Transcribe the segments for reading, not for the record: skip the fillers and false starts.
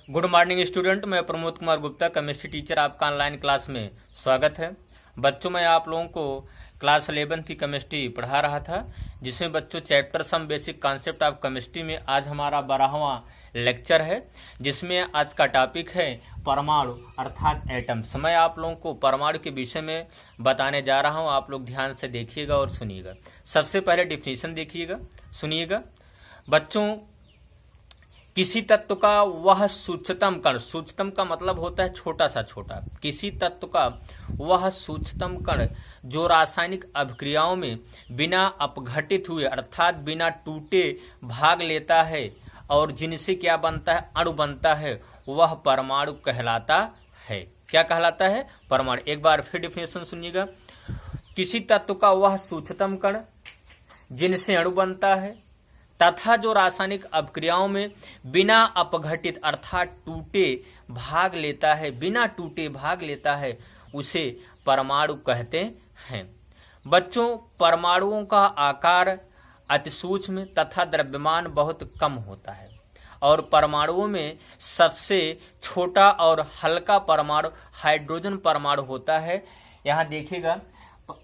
Good morning student, मैं Pramod Kumar Gupta chemistry teacher आपका online class में स्वागत है। बच्चों, मैं आप लोगों को क्लास 11 की केमिस्ट्री पढ़ा रहा था, जिसमें बच्चों chapter some basic concept of chemistry में आज हमारा 12वां लेक्चर है, जिसमें आज का टॉपिक है परमाणु अर्थात एटम्स। मैं आप लोगों को परमाणु के विषय में बताने जा रहा हूं, आप लोग ध्यान से देखिएगा और सुनिएगा। सबसे पहले डिफिनीशन देखिएगा, सुनिएगा। बच्चों, किसी तत्व का वह सूक्ष्मतम कण, सूक्ष्मतम का मतलब होता है छोटा सा छोटा, किसी तत्व का वह सूक्ष्मतम कण जो रासायनिक अभिक्रियाओं में बिना अपघटित हुए अर्थात बिना टूटे भाग लेता है और जिनसे क्या बनता है, अणु बनता है, वह परमाणु कहलाता है। क्या कहलाता है? परमाणु। एक बार फिर डिफिनेशन सुनिएगा। किसी तत्व का वह सूक्ष्मतम कण जिनसे अणु बनता है तथा जो रासायनिक अभिक्रियाओं में बिना अपघटित अर्थात टूटे भाग लेता है, बिना टूटे भाग लेता है, उसे परमाणु कहते हैं। बच्चों, परमाणुओं का आकार अति सूक्ष्म तथा द्रव्यमान बहुत कम होता है और परमाणुओं में सबसे छोटा और हल्का परमाणु हाइड्रोजन परमाणु होता है। यहाँ देखिएगा,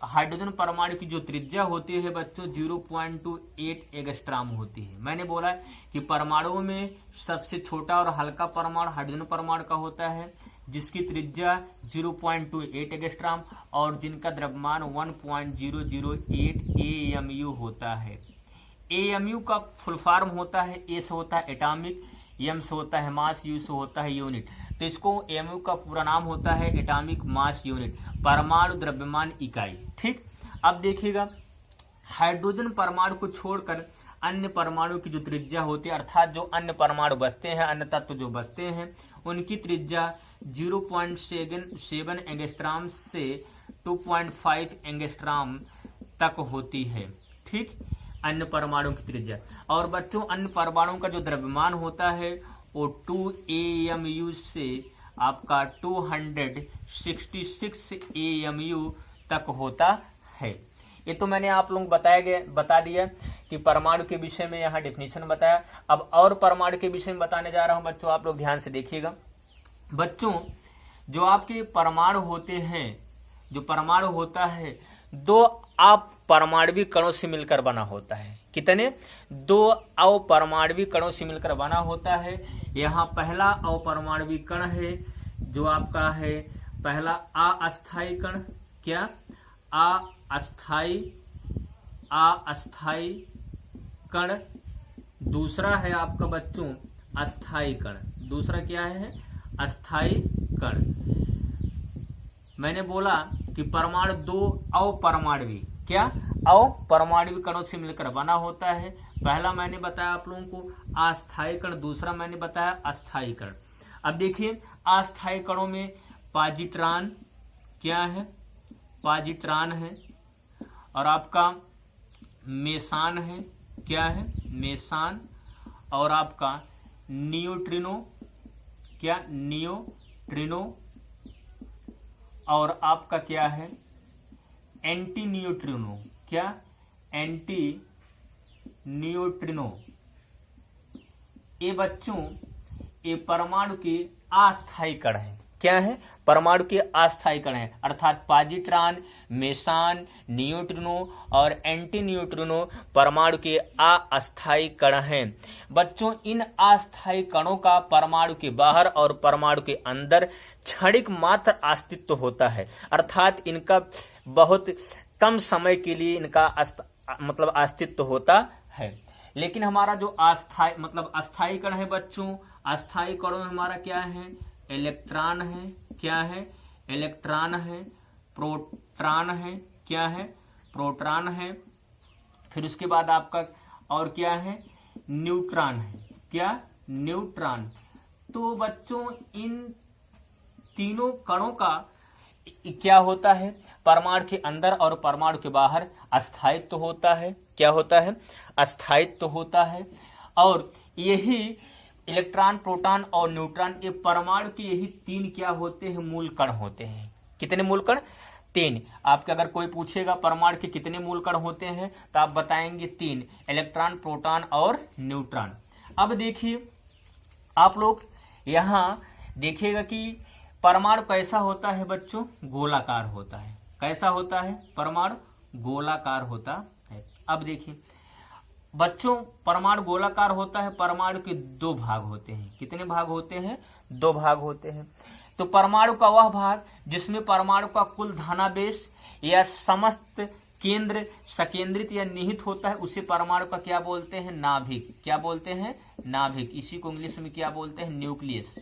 हाइड्रोजन परमाणु की जो त्रिज्या होती है बच्चों 0.28 एंगस्ट्रॉम होती है। मैंने बोला कि परमाणुओं में सबसे छोटा और हल्का परमाणु हाइड्रोजन परमाणु का होता है, जिसकी त्रिज्या 0.28 एंगस्ट्रॉम और जिनका द्रव्यमान 1.008 AMU होता है। AMU का फुल फॉर्म होता है, A से होता है एटॉमिक, M से होता है मास, U से होता है यूनिट। तो इसको AMU का पूरा नाम होता है एटॉमिक मास यूनिट, परमाणु द्रव्यमान इकाई। ठीक, अब देखिएगा, हाइड्रोजन परमाणु को छोड़कर अन्य परमाणु की जो त्रिज्या होती है अर्थात जो अन्य परमाणु बचते हैं, अन्य तत्व जो बचते हैं, उनकी त्रिज्या 0.7 एंगस्ट्रॉम से 2.5 एंगस्ट्रॉम तक होती है। ठीक, अन्य परमाणु की त्रिज्या। और बच्चों, अन्य परमाणु का जो द्रव्यमान होता है वो 2 AMU से आपका 266 AMU तक होता है। ये तो मैंने आप लोगों को बता दिया कि परमाणु के विषय में यहाँ डिफिनीशन बताया। अब और परमाणु के विषय में बताने जा रहा हूं बच्चों, आप लोग ध्यान से देखिएगा। बच्चों, जो आपके परमाणु होते हैं, जो परमाणु होता है, दो आप परमाणविक कणों से मिलकर बना होता है। कितने? 2 अपरमाणविक कणों से मिलकर बना होता है। यहाँ पहला अपरमाणविक कण है जो आपका है पहला अस्थायी कण। क्या? अस्थायी कण। दूसरा है आपका बच्चों अस्थायी कण। दूसरा क्या है? अस्थायी कण। मैंने बोला कि परमाणु 2 अपरमाणविक, क्या? अपरमाणविक कणों से मिलकर बना होता है। पहला मैंने बताया आप लोगों को अस्थायी कण, दूसरा मैंने बताया अस्थायी कण। अब देखिए, अस्थायी कणों में पॉजिट्रॉन, क्या है? पॉजिट्रॉन है। और आपका मेसान है, क्या है? मेसान। और आपका न्यूट्रिनो, क्या? न्यूट्रिनो। और आपका क्या है? एंटी न्यूट्रिनो, क्या? Anti neutrino. ये बच्चों, ये परमाणु के अस्थायी कण है। क्या है? परमाणु के अस्थायी कण है, अर्थात पॉजिट्रॉन, मेसान, न्यूट्रिनो और एंटी न्यूट्रिनो परमाणु के अस्थायी कण हैं। बच्चों, इन अस्थायी कणों का परमाणु के बाहर और परमाणु के अंदर क्षणिक मात्र अस्तित्व होता है, अर्थात इनका बहुत कम समय के लिए इनका अस्तित्व होता है। लेकिन हमारा जो अस्थायी कण है बच्चों, अस्थायी कणों में हमारा क्या है? इलेक्ट्रॉन है। क्या है? इलेक्ट्रॉन है। प्रोटॉन है। क्या है? प्रोटॉन है। फिर उसके बाद आपका और क्या है? न्यूट्रॉन है। क्या? न्यूट्रॉन। तो बच्चों, इन तीनों कणों का क्या होता है? परमाणु के अंदर और परमाणु के बाहर अस्थायित्व होता है। क्या होता है? अस्थायित्व होता है। और यही इलेक्ट्रॉन, प्रोटॉन और न्यूट्रॉन, ये परमाणु के यही 3 क्या होते हैं? मूल कण होते हैं। कितने मूल कण? 3। आपके अगर कोई पूछेगा परमाणु के कितने मूल कण होते हैं तो आप बताएंगे 3, इलेक्ट्रॉन, प्रोटॉन और न्यूट्रॉन। अब देखिए आप लोग, यहाँ देखिएगा कि परमाणु कैसा होता है बच्चों, गोलाकार होता है। कैसा होता है परमाणु, गोलाकार होता है। अब देखिए बच्चों, परमाणु गोलाकार होता है, परमाणु के दो भाग होते हैं। कितने भाग होते हैं, दो भाग होते हैं। तो परमाणु का वह भाग जिसमें परमाणु का कुल धनावेश या समस्त केंद्र सकेंद्रित या निहित होता है, उसे परमाणु का क्या बोलते हैं, नाभिक। क्या बोलते हैं, नाभिक। इसी को इंग्लिश में क्या बोलते हैं, न्यूक्लियस।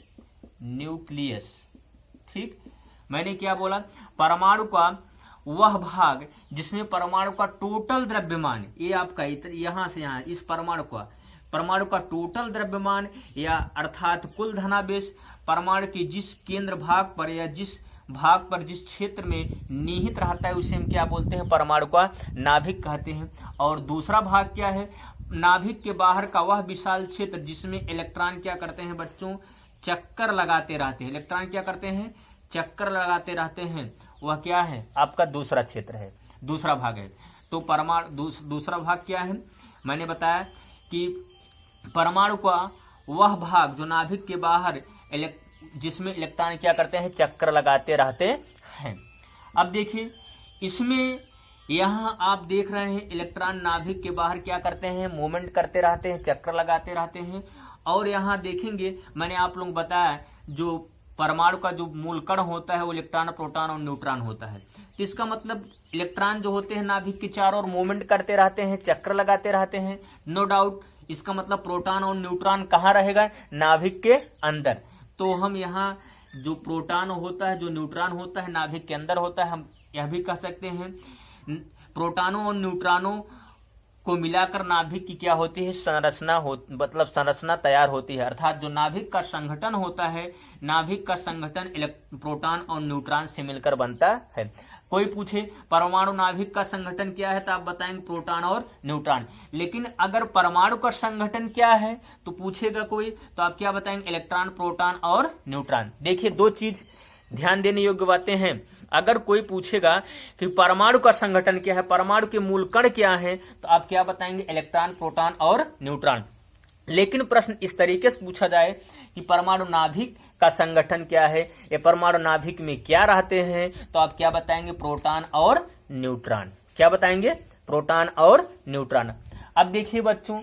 न्यूक्लियस, ठीक। मैंने क्या बोला, परमाणु का वह भाग जिसमें परमाणु का टोटल द्रव्यमान, ये आपका यहां से यहां इस परमाणु का टोटल द्रव्यमान या अर्थात कुल धनावेश परमाणु के जिस केंद्र भाग पर या जिस भाग पर जिस क्षेत्र में निहित रहता है उसे हम क्या बोलते हैं, परमाणु का नाभिक कहते हैं। और दूसरा भाग क्या है, नाभिक के बाहर का वह विशाल क्षेत्र जिसमें इलेक्ट्रॉन क्या करते हैं बच्चों, चक्कर लगाते रहते हैं। इलेक्ट्रॉन क्या करते हैं, चक्कर लगाते रहते हैं। वह क्या है, आपका दूसरा क्षेत्र है, दूसरा भाग है। तो परमाणु दूसरा भाग क्या है, मैंने बताया कि परमाणु का वह भाग जो नाभिक के बाहर जिसमें इलेक्ट्रॉन क्या करते हैं, चक्कर लगाते रहते हैं। अब देखिए इसमें यहाँ आप देख रहे हैं इलेक्ट्रॉन नाभिक के बाहर क्या करते हैं, मूवमेंट करते रहते हैं, चक्कर लगाते रहते हैं। और यहाँ देखेंगे मैंने आप लोग बताया जो परमाणु का जो मूल कण होता है वो इलेक्ट्रॉन, प्रोटॉन और न्यूट्रॉन होता है। तो इसका मतलब इलेक्ट्रॉन जो होते हैं नाभिक के चारों ओर मूवमेंट करते रहते हैं, चक्कर लगाते रहते हैं। नो डाउट इसका मतलब प्रोटॉन और न्यूट्रॉन कहाँ रहेगा, नाभिक के अंदर। तो हम यहाँ जो प्रोटॉन होता है, जो न्यूट्रॉन होता है नाभिक के अंदर होता है। हम यह भी कह सकते हैं प्रोटॉनों और न्यूट्रॉनों को मिलाकर नाभिक की क्या होती है, संरचना मतलब संरचना तैयार होती है। अर्थात जो नाभिक का संगठन होता है, नाभिक का संगठन प्रोटॉन और न्यूट्रॉन से मिलकर बनता है। कोई पूछे परमाणु नाभिक का संगठन क्या है तो आप बताएंगे प्रोटॉन और न्यूट्रॉन। लेकिन अगर परमाणु का संगठन क्या है तो पूछेगा कोई तो आप क्या बताएंगे, इलेक्ट्रॉन, प्रोटॉन और न्यूट्रॉन। देखिए दो चीज ध्यान देने योग्य बातें हैं। अगर कोई पूछेगा कि परमाणु का संगठन क्या है, परमाणु के मूल कण क्या है, तो आप क्या बताएंगे, इलेक्ट्रॉन, प्रोटॉन और न्यूट्रॉन। लेकिन प्रश्न इस तरीके से पूछा जाए कि परमाणु नाभिक का संगठन क्या है, ये परमाणु नाभिक में क्या रहते हैं, तो आप क्या बताएंगे, प्रोटॉन और न्यूट्रॉन। क्या बताएंगे, प्रोटॉन और न्यूट्रॉन। अब देखिए बच्चों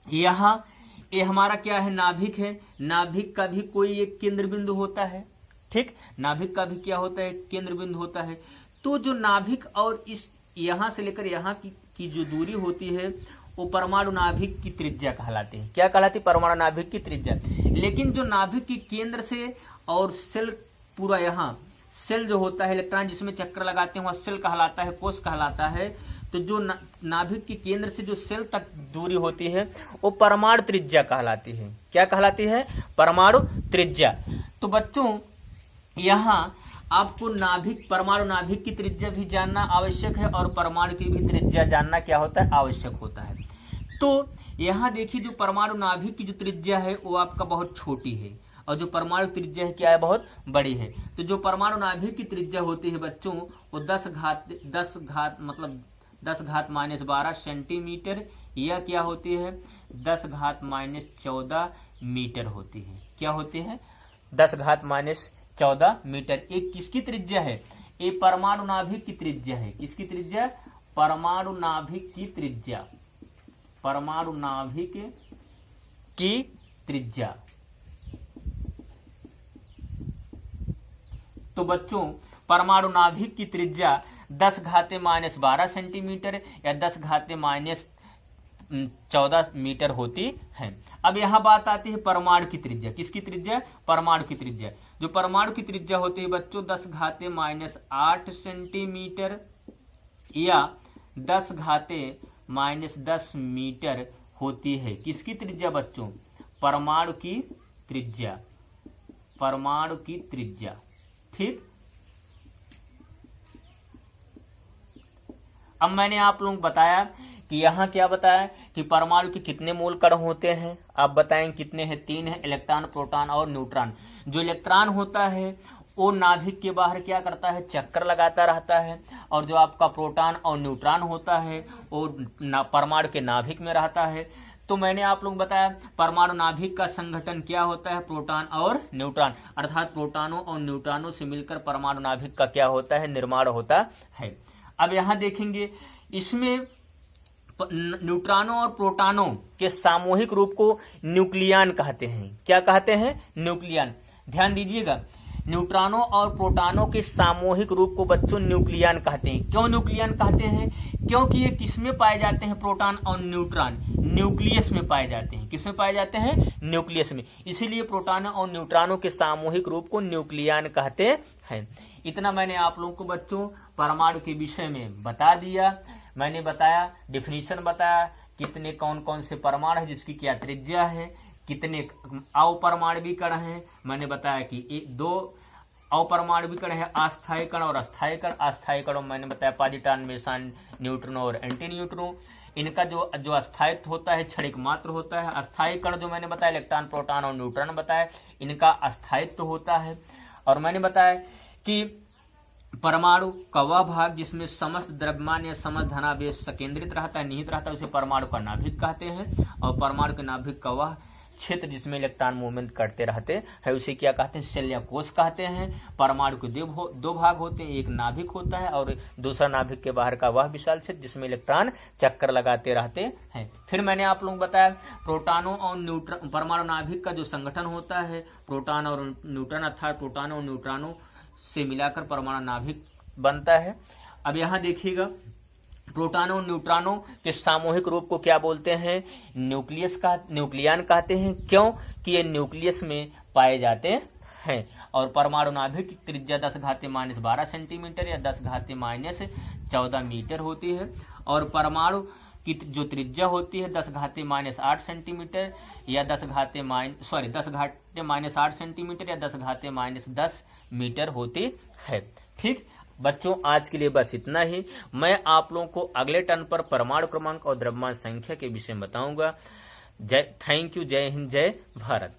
यहाँ ये हमारा क्या है, नाभिक है। नाभिक का भी कोई एक केंद्र बिंदु होता है, ठीक। नाभिक का भी क्या होता है, केंद्र बिंदु होता है। तो जो नाभिक और इस यहां से लेकर यहां की जो दूरी होती है वो परमाणु नाभिक की त्रिज्या कहलाती है। क्या कहलाती है, परमाणु नाभिक की त्रिज्या। लेकिन जो नाभिक के केंद्र से और सेल पूरा यहाँ सेल जो होता है, इलेक्ट्रॉन जिसमें चक्कर लगाते हैं वह सेल कहलाता है, कोष कहलाता है। तो जो नाभिक के केंद्र से जो सेल तक दूरी होती है वो परमाणु त्रिज्या कहलाती है। क्या कहलाती है, परमाणु त्रिज्या। तो बच्चों यहाँ आपको परमाणु नाभिक की त्रिज्या भी जानना आवश्यक है और परमाणु की भी त्रिज्या जानना क्या होता है, आवश्यक होता है। तो यहाँ देखिए जो परमाणु नाभिक की जो त्रिज्या है वो आपका बहुत छोटी है और जो परमाणु त्रिज्या है क्या है, बहुत बड़ी है। तो जो परमाणु नाभिक की त्रिज्या होती है बच्चों वो 10 घात माइनस 12 सेंटीमीटर या क्या होती है, 10 घात माइनस 14 मीटर होती है। क्या होती है, 10 घात माइनस 14 मीटर। एक किसकी त्रिज्या है, ये परमाणु नाभिक की त्रिज्या है। किसकी त्रिज्या, परमाणु नाभिक की त्रिज्या, परमाणु नाभिक की त्रिज्या। तो बच्चों परमाणु नाभिक की त्रिज्या 10 घाते माइनस 12 सेंटीमीटर या 10 घाते माइनस 14 मीटर होती है। अब यहाँ बात आती है परमाणु की त्रिज्या। किसकी त्रिज्या, परमाणु की त्रिज्या। जो परमाणु की त्रिज्या होती है बच्चों 10 घाते माइनस 8 सेंटीमीटर या 10 घाते माइनस 10 मीटर होती है। किसकी त्रिज्या बच्चों, परमाणु की त्रिज्या, परमाणु की त्रिज्या, ठीक। अब मैंने आप लोगों को बताया कि यहाँ क्या बताया कि परमाणु के कितने मूल कण होते हैं, आप बताएं कितने हैं, 3 है, इलेक्ट्रॉन, प्रोटॉन और न्यूट्रॉन। जो इलेक्ट्रॉन होता है वो नाभिक के बाहर क्या करता है, चक्कर लगाता रहता है। और जो आपका प्रोटॉन और न्यूट्रॉन होता है वो परमाणु के नाभिक में रहता है। तो मैंने आप लोग बताया परमाणु नाभिक का संगठन क्या होता है, प्रोटॉन और न्यूट्रॉन, अर्थात प्रोटॉनों और न्यूट्रॉनों से मिलकर परमाणु नाभिक का क्या होता है, निर्माण होता है। अब यहां देखेंगे इसमें न्यूट्रॉनों और प्रोटॉनों के सामूहिक रूप को न्यूक्लियन कहते हैं। क्या कहते हैं, न्यूक्लियन। ध्यान दीजिएगा, न्यूट्रॉनों और प्रोटॉनों के सामूहिक रूप को बच्चों न्यूक्लियन कहते हैं। क्यों न्यूक्लियन कहते हैं, क्योंकि ये किसमें पाए जाते हैं, प्रोटॉन और न्यूट्रॉन न्यूक्लियस में पाए जाते हैं। किसमें पाए जाते हैं, न्यूक्लियस में। इसीलिए प्रोटॉनों और न्यूट्रॉनों के सामूहिक रूप को न्यूक्लियन कहते हैं। इतना मैंने आप लोगों को बच्चों परमाणु के विषय में बता दिया। मैंने बताया, डिफिनीशन बताया, कितने कौन कौन से परमाणु है, जिसकी क्या त्रिज्या है, कितने अपरमाणविक कण हैं। मैंने बताया कि 2 अपरमाणविक कण है, अस्थायी कण और अस्थायी कण। अस्थायी कणों मैंने बताया पॉजिट्रॉन, मेसन, न्यूट्रिनो और एंटी न्यूट्रिनो। इनका जो अस्थायित्व होता है क्षणिक मात्र होता है। अस्थायी कण जो मैंने बताया इलेक्ट्रॉन, प्रोटॉन और न्यूट्रॉन बताया, इनका अस्थायित्व होता है। और मैंने बताया कि परमाणु का वह भाग जिसमें समस्त द्रव्यमान या समस्त धनावेश संकेंद्रित रहता है, निहित रहता है, उसे परमाणु का नाभिक कहते हैं। और परमाणु के नाभिक का वह क्षेत्र जिसमें इलेक्ट्रॉन मूवमेंट करते रहते हैं उसे क्या कहते हैं, शेल या कोश कहते हैं। परमाणु के 2 भाग होते हैं, एक नाभिक होता है और दूसरा नाभिक के बाहर का वह विशाल क्षेत्र जिसमें इलेक्ट्रॉन चक्कर लगाते रहते हैं। फिर मैंने आप लोगों को बताया प्रोटॉनों और न्यूट्रॉन, परमाणु नाभिक का जो संगठन होता है, प्रोटॉन और न्यूट्रॉन, अर्थात प्रोटॉनों और न्यूट्रॉनों से मिलाकर परमाणु नाभिक बनता है। अब यहाँ देखिएगा, प्रोटॉनों और न्यूट्रॉनों के सामूहिक रूप को क्या बोलते हैं, न्यूक्लियन कहते हैं। क्यों कि ये न्यूक्लियस में पाए जाते हैं। और परमाणु नाभिक की त्रिज्या 10⁻⁻12 सेंटीमीटर या 10⁻⁻14 मीटर होती है। और परमाणु की जो त्रिज्या होती है 10⁻⁸ सेंटीमीटर या 10⁻8 सेंटीमीटर या 10⁻10 मीटर होती है। ठीक बच्चों, आज के लिए बस इतना ही। मैं आप लोगों को अगले टर्न पर परमाणु क्रमांक और द्रव्यमान संख्या के विषय में बताऊंगा। Thank you. जय हिंद, जय भारत।